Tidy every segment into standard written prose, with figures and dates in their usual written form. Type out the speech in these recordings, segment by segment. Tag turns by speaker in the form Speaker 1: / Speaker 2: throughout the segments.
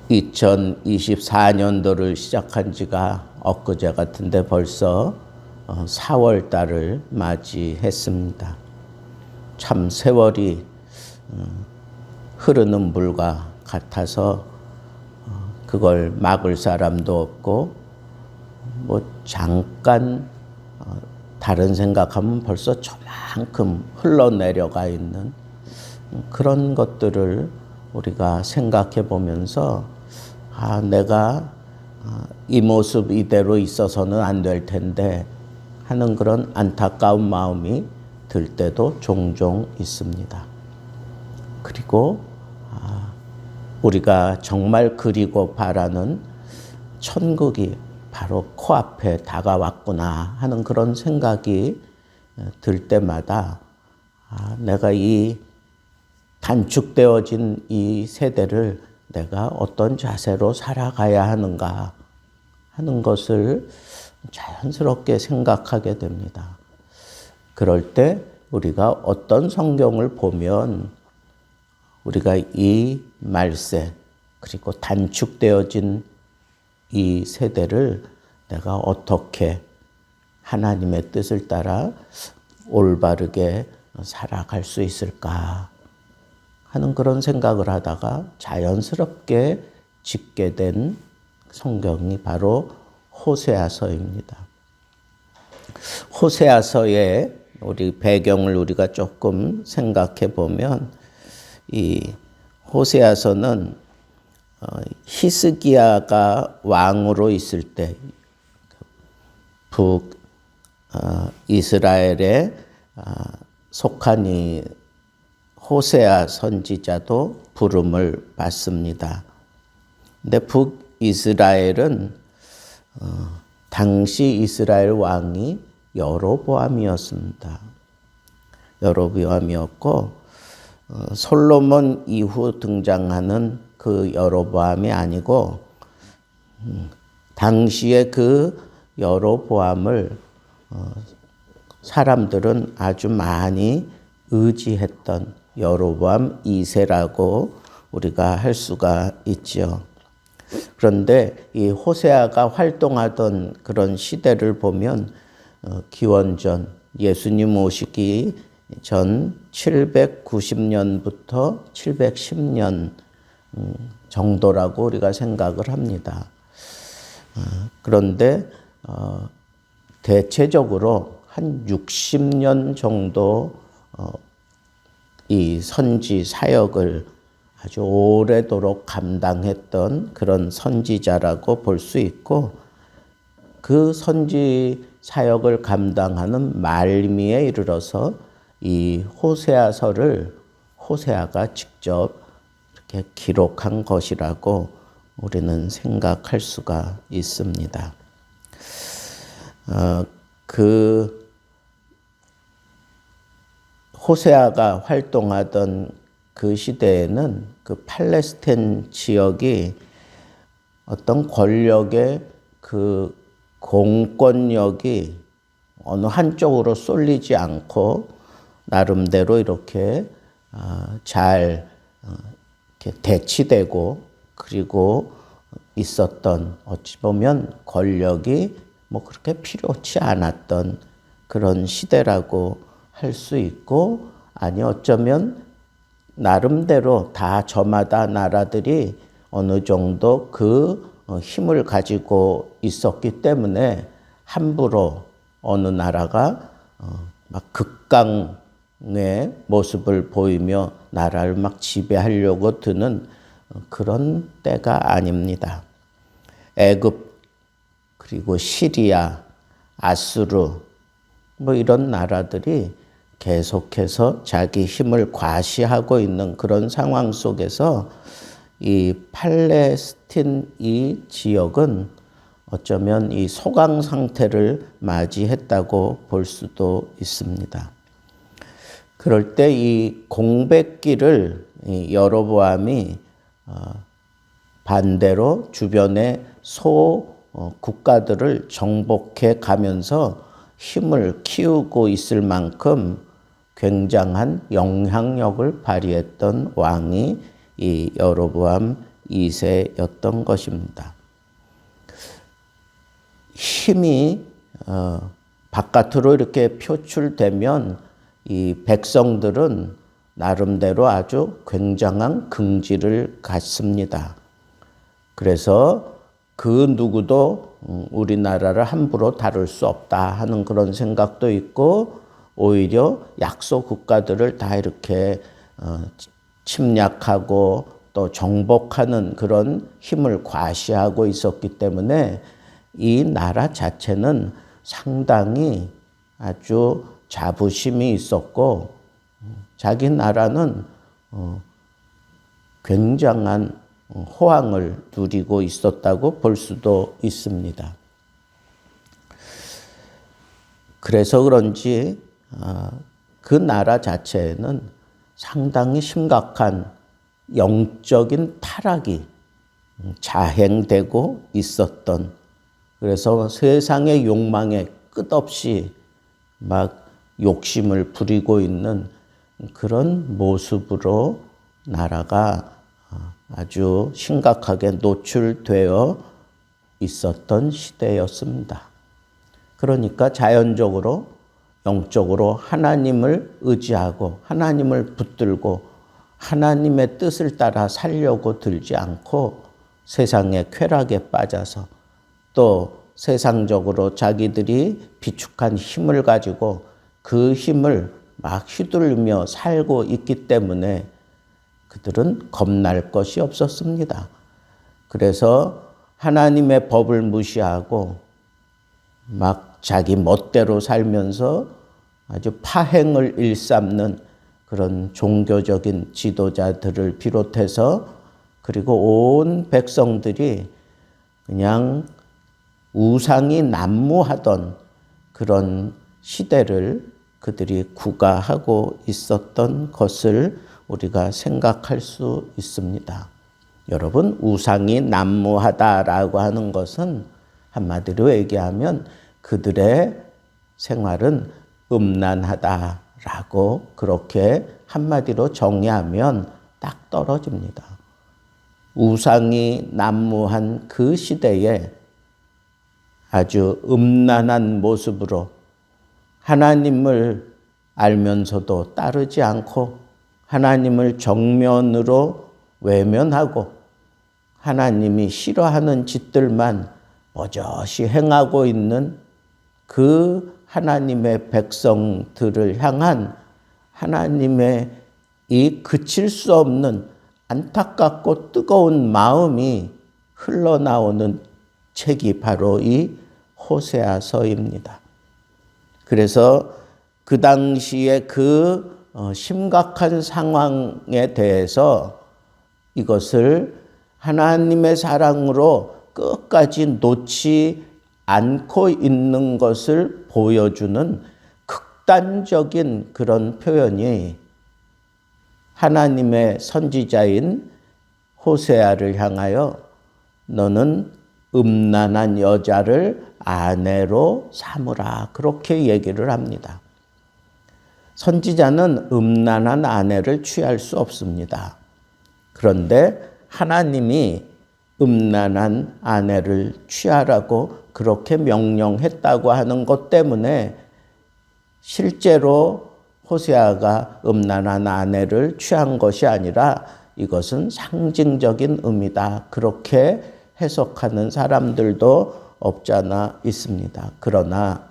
Speaker 1: 2024년도를 시작한 지가 엊그제 같은데 벌써 4월 달을 맞이했습니다. 참 세월이 흐르는 물과 같아서 그걸 막을 사람도 없고 뭐 잠깐 다른 생각하면 벌써 저만큼 흘러내려가 있는 그런 것들을 우리가 생각해 보면서 내가 이 모습 이대로 있어서는 안 될 텐데 하는 그런 안타까운 마음이 들 때도 종종 있습니다. 그리고 우리가 정말 그리고 바라는 천국이 바로 코앞에 다가왔구나 하는 그런 생각이 들 때마다 내가 이 단축되어진 이 세대를 내가 어떤 자세로 살아가야 하는가 하는 것을 자연스럽게 생각하게 됩니다. 그럴 때 우리가 어떤 성경을 보면 우리가 이 말세 그리고 단축되어진 이 세대를 내가 어떻게 하나님의 뜻을 따라 올바르게 살아갈 수 있을까 하는 그런 생각을 하다가 자연스럽게 짓게 된 성경이 바로 호세아서입니다. 호세아서의 우리 배경을 우리가 조금 생각해 보면 이 호세아서는 히스기야가 왕으로 있을 때 북이스라엘에 속한 이 호세아 선지자도 부름을 받습니다. 근데 북이스라엘은 당시 이스라엘 왕이 여로보암이었습니다. 여로보암이었고 솔로몬 이후 등장하는 그 여로보암이 아니고 당시에 그 여로보암을 사람들은 아주 많이 의지했던 여로보암 2세라고 우리가 할 수가 있지요. 그런데 이 호세아가 활동하던 그런 시대를 보면 기원전 예수님 오시기 전 790년부터 710년 정도라고 우리가 생각을 합니다. 그런데 대체적으로 한 60년 정도 이 선지 사역을 아주 오래도록 감당했던 그런 선지자라고 볼 수 있고 그 선지 사역을 감당하는 말미에 이르러서 이 호세아서를 호세아가 직접 이렇게 기록한 것이라고 우리는 생각할 수가 있습니다. 그 호세아가 활동하던 그 시대에는 그 팔레스타인 지역이 어떤 권력의 그 공권력이 어느 한쪽으로 쏠리지 않고 나름대로 이렇게 잘 이렇게 대치되고 그리고 있었던 어찌 보면 권력이 뭐 그렇게 필요치 않았던 그런 시대라고 할 수 있고 아니 어쩌면 나름대로 다 저마다 나라들이 어느 정도 그 힘을 가지고 있었기 때문에 함부로 어느 나라가 막 극강의 모습을 보이며 나라를 막 지배하려고 드는 그런 때가 아닙니다. 애굽 그리고 시리아, 아수르 뭐 이런 나라들이 계속해서 자기 힘을 과시하고 있는 그런 상황 속에서 이 팔레스틴 이 지역은 어쩌면 이 소강 상태를 맞이했다고 볼 수도 있습니다. 그럴 때 이 공백기를 여로보암이 반대로 주변의 국가들을 정복해 가면서 힘을 키우고 있을 만큼 굉장한 영향력을 발휘했던 왕이 이 여로보암 2세였던 것입니다. 힘이 바깥으로 이렇게 표출되면 이 백성들은 나름대로 아주 굉장한 긍지를 갖습니다. 그래서 그 누구도 우리나라를 함부로 다룰 수 없다 하는 그런 생각도 있고, 오히려 약소 국가들을 다 이렇게 침략하고 또 정복하는 그런 힘을 과시하고 있었기 때문에 이 나라 자체는 상당히 아주 자부심이 있었고, 자기 나라는 굉장한 호황을 누리고 있었다고 볼 수도 있습니다. 그래서 그런지 그 나라 자체에는 상당히 심각한 영적인 타락이 자행되고 있었던, 그래서 세상의 욕망에 끝없이 막 욕심을 부리고 있는 그런 모습으로 나라가 아주 심각하게 노출되어 있었던 시대였습니다. 그러니까 자연적으로 영적으로 하나님을 의지하고 하나님을 붙들고 하나님의 뜻을 따라 살려고 들지 않고 세상의 쾌락에 빠져서 또 세상적으로 자기들이 비축한 힘을 가지고 그 힘을 막 휘둘르며 살고 있기 때문에 그들은 겁날 것이 없었습니다. 그래서 하나님의 법을 무시하고 막 자기 멋대로 살면서 아주 파행을 일삼는 그런 종교적인 지도자들을 비롯해서, 그리고 온 백성들이 그냥 우상이 난무하던 그런 시대를 그들이 구가하고 있었던 것을 우리가 생각할 수 있습니다. 여러분, 우상이 난무하다라고 하는 것은 한마디로 얘기하면 그들의 생활은 음란하다라고 그렇게 한마디로 정의하면 딱 떨어집니다. 우상이 난무한 그 시대에 아주 음란한 모습으로 하나님을 알면서도 따르지 않고 하나님을 정면으로 외면하고 하나님이 싫어하는 짓들만 버젓이 행하고 있는 그 하나님의 백성들을 향한 하나님의 이 그칠 수 없는 안타깝고 뜨거운 마음이 흘러나오는 책이 바로 이 호세아서입니다. 그래서 그 당시에 그 심각한 상황에 대해서 이것을 하나님의 사랑으로 끝까지 놓지 않고 있는 것을 보여주는 극단적인 그런 표현이 하나님의 선지자인 호세아를 향하여 너는 음란한 여자를 아내로 삼으라, 그렇게 얘기를 합니다. 선지자는 음란한 아내를 취할 수 없습니다. 그런데 하나님이 음란한 아내를 취하라고 그렇게 명령했다고 하는 것 때문에 실제로 호세아가 음란한 아내를 취한 것이 아니라 이것은 상징적인 의미다, 그렇게 해석하는 사람들도 없잖아 있습니다. 그러나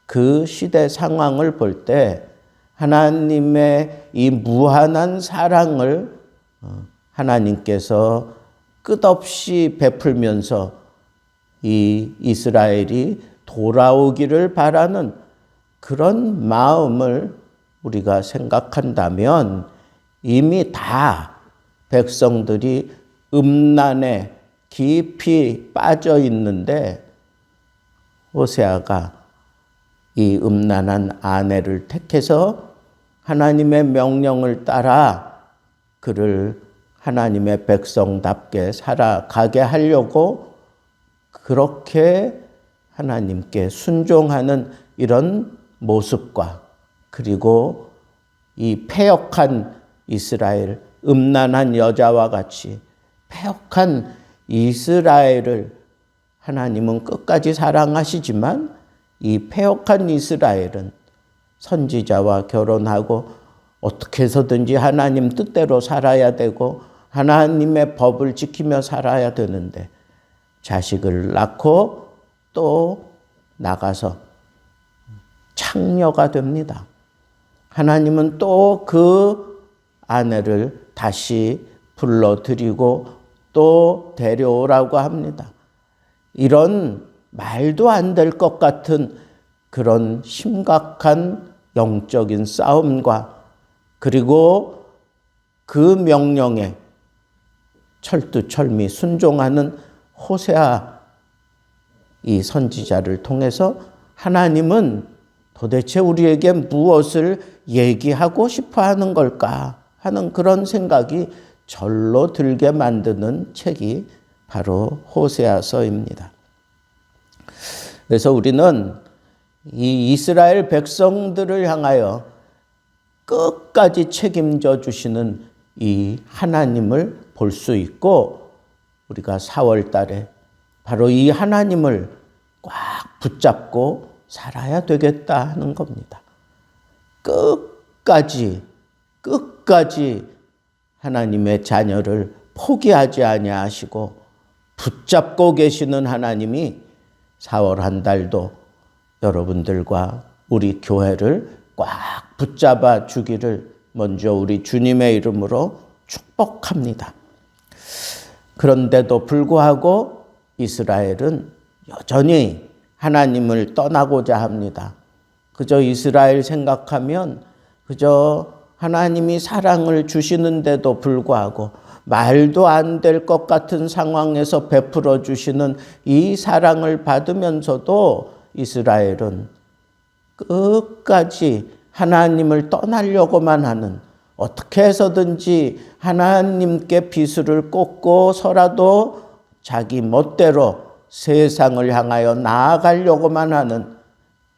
Speaker 1: 그 시대 상황을 볼 때 하나님의 이 무한한 사랑을 하나님께서 끝없이 베풀면서 이 이스라엘이 돌아오기를 바라는 그런 마음을 우리가 생각한다면 이미 다 백성들이 음란에 깊이 빠져 있는데 호세아가 이 음란한 아내를 택해서 하나님의 명령을 따라 그를 하나님의 백성답게 살아가게 하려고 그렇게 하나님께 순종하는 이런 모습과, 그리고 이 패역한 이스라엘, 음란한 여자와 같이 패역한 이스라엘을 하나님은 끝까지 사랑하시지만 이 패역한 이스라엘은 선지자와 결혼하고 어떻게 해서든지 하나님 뜻대로 살아야 되고 하나님의 법을 지키며 살아야 되는데 자식을 낳고 또 나가서 창녀가 됩니다. 하나님은 또 그 아내를 다시 불러들이고 또 데려오라고 합니다. 이런 말도 안 될 것 같은 그런 심각한 영적인 싸움과 그리고 그 명령에 철두철미 순종하는 호세아 이 선지자를 통해서 하나님은 도대체 우리에게 무엇을 얘기하고 싶어 하는 걸까 하는 그런 생각이 절로 들게 만드는 책이 바로 호세아서입니다. 그래서 우리는 이 이스라엘 백성들을 향하여 끝까지 책임져 주시는 이 하나님을 볼 수 있고 우리가 4월 달에 바로 이 하나님을 꽉 붙잡고 살아야 되겠다 하는 겁니다. 끝까지 하나님의 자녀를 포기하지 아니하시고 붙잡고 계시는 하나님이 4월 한 달도 여러분들과 우리 교회를 꽉 붙잡아 주기를 먼저 우리 주님의 이름으로 축복합니다. 그런데도 불구하고 이스라엘은 여전히 하나님을 떠나고자 합니다. 그저 이스라엘 생각하면 그저 하나님이 사랑을 주시는데도 불구하고 말도 안 될 것 같은 상황에서 베풀어 주시는 이 사랑을 받으면서도 이스라엘은 끝까지 하나님을 떠나려고만 하는 어떻게 해서든지 하나님께 비수를 꽂고서라도 자기 멋대로 세상을 향하여 나아가려고만 하는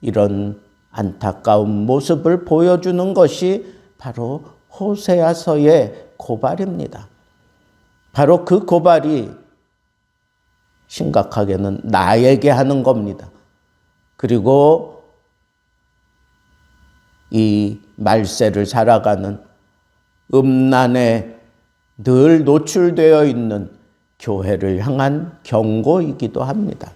Speaker 1: 이런 안타까운 모습을 보여주는 것이 바로 호세아서의 고발입니다. 바로 그 고발이 심각하게는 나에게 하는 겁니다. 그리고 이 말세를 살아가는 음란에 늘 노출되어 있는 교회를 향한 경고이기도 합니다.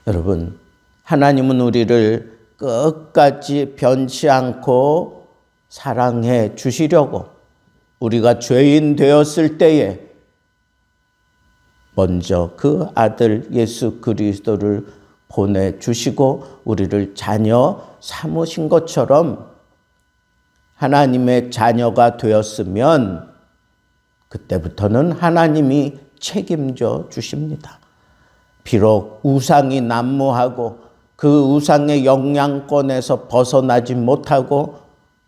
Speaker 1: 여러분, 하나님은 우리를 끝까지 변치 않고 사랑해 주시려고 우리가 죄인 되었을 때에 먼저 그 아들 예수 그리스도를 보내주시고 우리를 자녀 삼으신 것처럼 하나님의 자녀가 되었으면 그때부터는 하나님이 책임져 주십니다. 비록 우상이 난무하고 그 우상의 영향권에서 벗어나지 못하고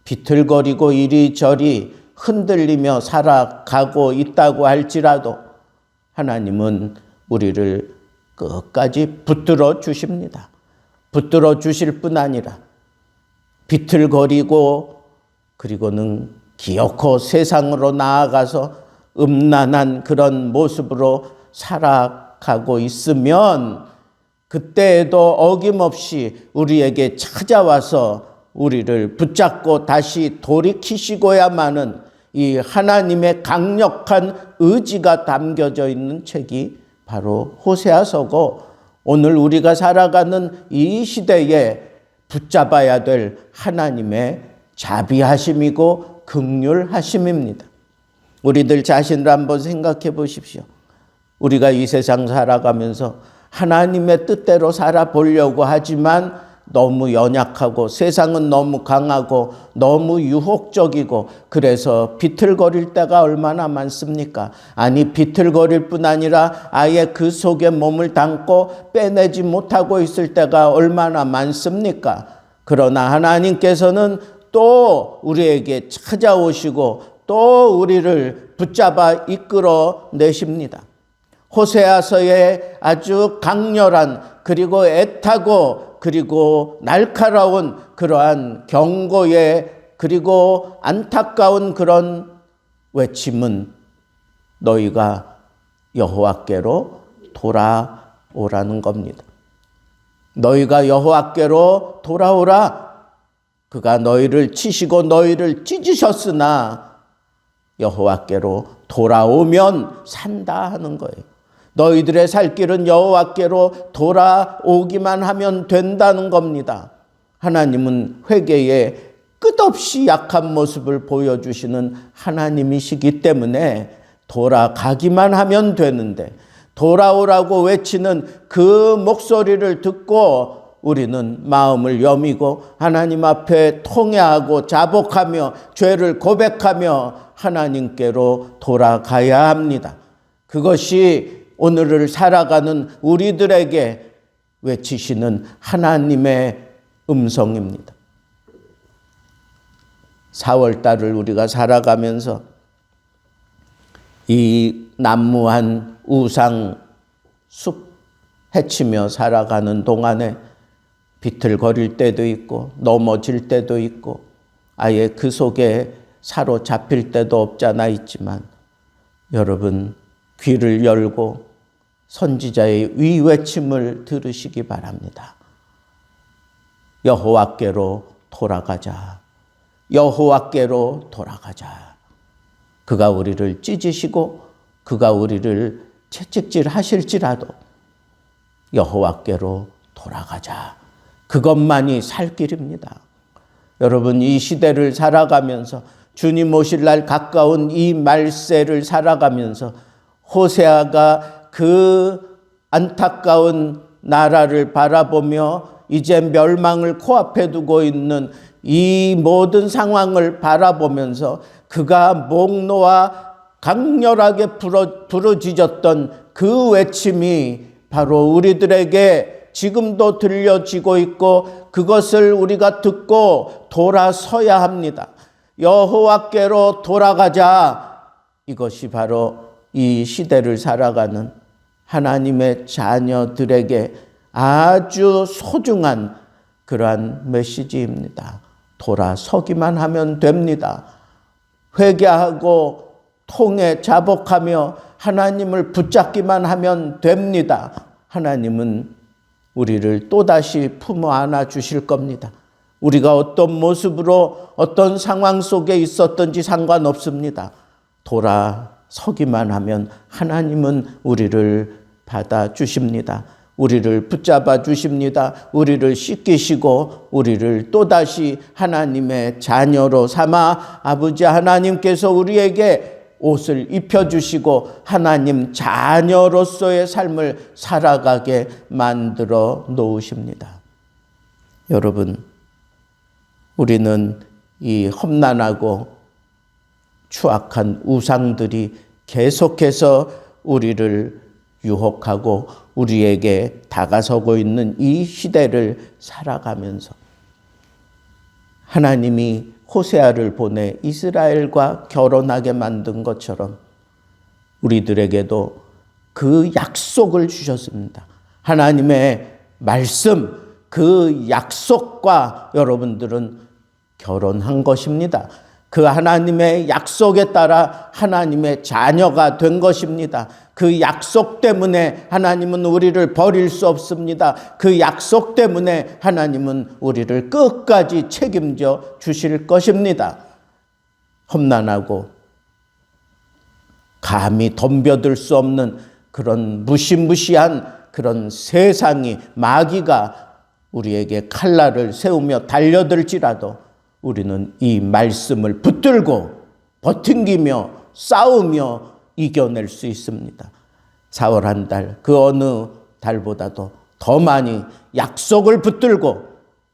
Speaker 1: 비틀거리고 이리저리 흔들리며 살아가고 있다고 할지라도 하나님은 우리를 끝까지 붙들어 주십니다. 붙들어 주실 뿐 아니라 비틀거리고 그리고는 기어코 세상으로 나아가서 음란한 그런 모습으로 살아가고 있으면 그때에도 어김없이 우리에게 찾아와서 우리를 붙잡고 다시 돌이키시고야만은 이 하나님의 강력한 의지가 담겨져 있는 책이 바로 호세아서고 오늘 우리가 살아가는 이 시대에 붙잡아야 될 하나님의 자비하심이고 긍휼하심입니다. 우리들 자신을 한번 생각해 보십시오. 우리가 이 세상 살아가면서 하나님의 뜻대로 살아보려고 하지만 너무 연약하고 세상은 너무 강하고 너무 유혹적이고 그래서 비틀거릴 때가 얼마나 많습니까? 아니 비틀거릴 뿐 아니라 아예 그 속에 몸을 담고 빼내지 못하고 있을 때가 얼마나 많습니까? 그러나 하나님께서는 또 우리에게 찾아오시고 또 우리를 붙잡아 이끌어 내십니다. 호세아서의 아주 강렬한 그리고 애타고 그리고 날카로운 그러한 경고의 그리고 안타까운 그런 외침은 너희가 여호와께로 돌아오라는 겁니다. 너희가 여호와께로 돌아오라. 그가 너희를 치시고 너희를 찢으셨으나 여호와께로 돌아오면 산다 하는 거예요. 너희들의 살 길은 여호와께로 돌아오기만 하면 된다는 겁니다. 하나님은 회개에 끝없이 약한 모습을 보여주시는 하나님이시기 때문에 돌아가기만 하면 되는데, 돌아오라고 외치는 그 목소리를 듣고 우리는 마음을 여미고 하나님 앞에 통회하고 자복하며 죄를 고백하며 하나님께로 돌아가야 합니다. 그것이 오늘을 살아가는 우리들에게 외치시는 하나님의 음성입니다. 4월달을 우리가 살아가면서 이 난무한 우상 숲 헤치며 살아가는 동안에 비틀거릴 때도 있고 넘어질 때도 있고 아예 그 속에 사로잡힐 때도 없잖아 있지만, 여러분 귀를 열고 선지자의 위외침을 들으시기 바랍니다. 여호와께로 돌아가자. 여호와께로 돌아가자. 그가 우리를 찢으시고 그가 우리를 채찍질 하실지라도 여호와께로 돌아가자. 그것만이 살 길입니다. 여러분, 이 시대를 살아가면서 주님 오실 날 가까운 이 말세를 살아가면서 호세아가 그 안타까운 나라를 바라보며 이제 멸망을 코앞에 두고 있는 이 모든 상황을 바라보면서 그가 목 놓아 강렬하게 부르짖었던 그 외침이 바로 우리들에게 지금도 들려지고 있고, 그것을 우리가 듣고 돌아서야 합니다. 여호와께로 돌아가자. 이것이 바로 이 시대를 살아가는 하나님의 자녀들에게 아주 소중한 그러한 메시지입니다. 돌아서기만 하면 됩니다. 회개하고 통해 자복하며 하나님을 붙잡기만 하면 됩니다. 하나님은 우리를 또다시 품어 안아 주실 겁니다. 우리가 어떤 모습으로 어떤 상황 속에 있었든지 상관없습니다. 돌아서기만 하면 하나님은 우리를 받아주십니다. 우리를 붙잡아 주십니다. 우리를 씻기시고 우리를 또다시 하나님의 자녀로 삼아 아버지 하나님께서 우리에게 옷을 입혀주시고 하나님 자녀로서의 삶을 살아가게 만들어 놓으십니다. 여러분, 우리는 이 험난하고 추악한 우상들이 계속해서 우리를 유혹하고 우리에게 다가서고 있는 이 시대를 살아가면서 하나님이 호세아를 보내 이스라엘과 결혼하게 만든 것처럼 우리들에게도 그 약속을 주셨습니다. 하나님의 말씀, 그 약속과 여러분들은 결혼한 것입니다. 그 하나님의 약속에 따라 하나님의 자녀가 된 것입니다. 그 약속 때문에 하나님은 우리를 버릴 수 없습니다. 그 약속 때문에 하나님은 우리를 끝까지 책임져 주실 것입니다. 험난하고 감히 덤벼들 수 없는 그런 무시무시한 그런 세상이, 마귀가 우리에게 칼날을 세우며 달려들지라도 우리는 이 말씀을 붙들고 버팅기며 싸우며 이겨낼 수 있습니다. 4월 한 달, 그 어느 달보다도 더 많이 약속을 붙들고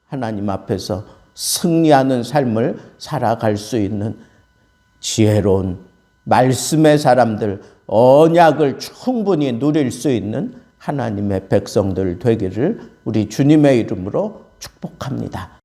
Speaker 1: 하나님 앞에서 승리하는 삶을 살아갈 수 있는 지혜로운 말씀의 사람들, 언약을 충분히 누릴 수 있는 하나님의 백성들 되기를 우리 주님의 이름으로 축복합니다.